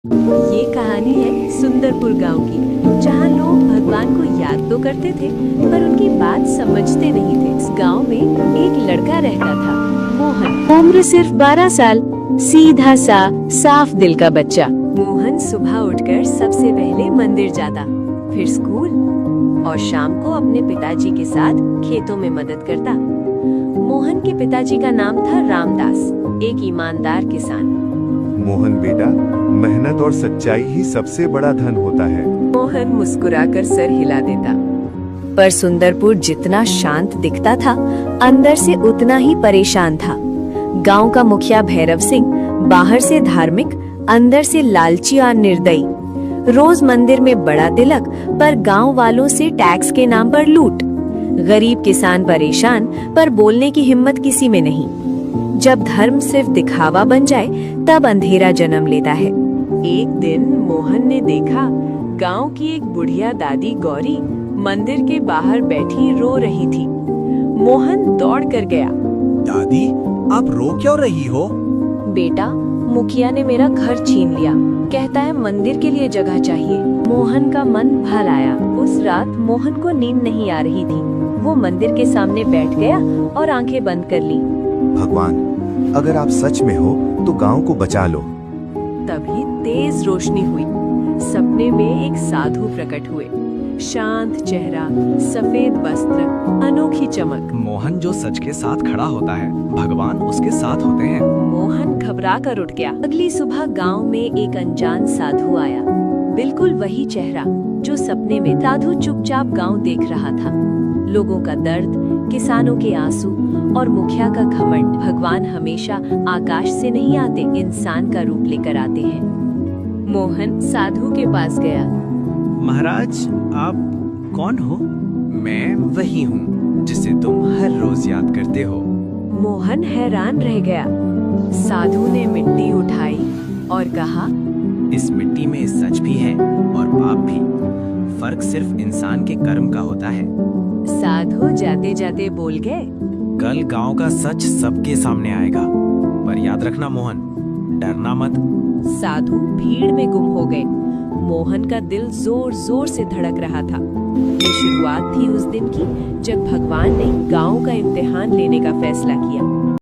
ये कहानी है सुंदरपुर गांव की, जहां लोग भगवान को याद तो करते थे पर उनकी बात समझते नहीं थे। इस गांव में एक लड़का रहता था, मोहन। उम्र सिर्फ 12 साल, सीधा सा साफ दिल का बच्चा। मोहन सुबह उठकर सबसे पहले मंदिर जाता, फिर स्कूल और शाम को अपने पिताजी के साथ खेतों में मदद करता। मोहन के पिताजी का नाम था रामदास, एक ईमानदार किसान। मोहन बेटा, मेहनत और सच्चाई ही सबसे बड़ा धन होता है। मोहन मुस्कुराकर सर हिला देता। पर सुंदरपुर जितना शांत दिखता था, अंदर से उतना ही परेशान था। गांव का मुखिया भैरव सिंह बाहर से धार्मिक, अंदर से लालची और निर्दयी। रोज मंदिर में बड़ा तिलक, पर गांव वालों से टैक्स के नाम पर लूट। गरीब किसान परेशान, पर बोलने की हिम्मत किसी में नहीं। जब धर्म सिर्फ दिखावा बन जाए, तब अंधेरा जन्म लेता है। एक दिन मोहन ने देखा, गांव की एक बुढ़िया दादी गौरी मंदिर के बाहर बैठी रो रही थी। मोहन दौड़ कर गया। दादी, आप रो क्यों रही हो? बेटा, मुखिया ने मेरा घर छीन लिया, कहता है मंदिर के लिए जगह चाहिए। मोहन का मन भर आया। उस रात मोहन को नींद नहीं आ रही थी। वो मंदिर के सामने बैठ गया और आंखें बंद कर ली। भगवान, अगर आप सच में हो तो गांव को बचा लो। तभी तेज रोशनी हुई। सपने में एक साधु प्रकट हुए, शांत चेहरा, सफेद वस्त्र, अनोखी चमक। मोहन जो सच के साथ खड़ा होता है, भगवान उसके साथ होते हैं। मोहन घबरा कर उठ गया। अगली सुबह गांव में एक अनजान साधु आया, बिल्कुल वही चेहरा जो सपने में। साधु चुपचाप गांव देख रहा था। लोगों का दर्द, किसानों के आंसू और मुखिया का घमंड। भगवान हमेशा आकाश से नहीं आते, इंसान का रूप लेकर आते हैं। मोहन साधु के पास गया। महाराज, आप कौन हो? मैं वही हूँ जिसे तुम हर रोज याद करते हो। मोहन हैरान रह गया। साधु ने मिट्टी उठाई और कहा, इस मिट्टी में सच भी है और पाप भी। फर्क सिर्फ इंसान के कर्म का होता है। साधु जाते जाते बोल गए, कल गांव का सच सबके सामने आएगा, पर याद रखना मोहन, डरना मत। साधु भीड़ में गुम हो गए। मोहन का दिल जोर जोर से धड़क रहा था। ये शुरुआत थी उस दिन की, जब भगवान ने गांव का इम्तिहान लेने का फैसला किया।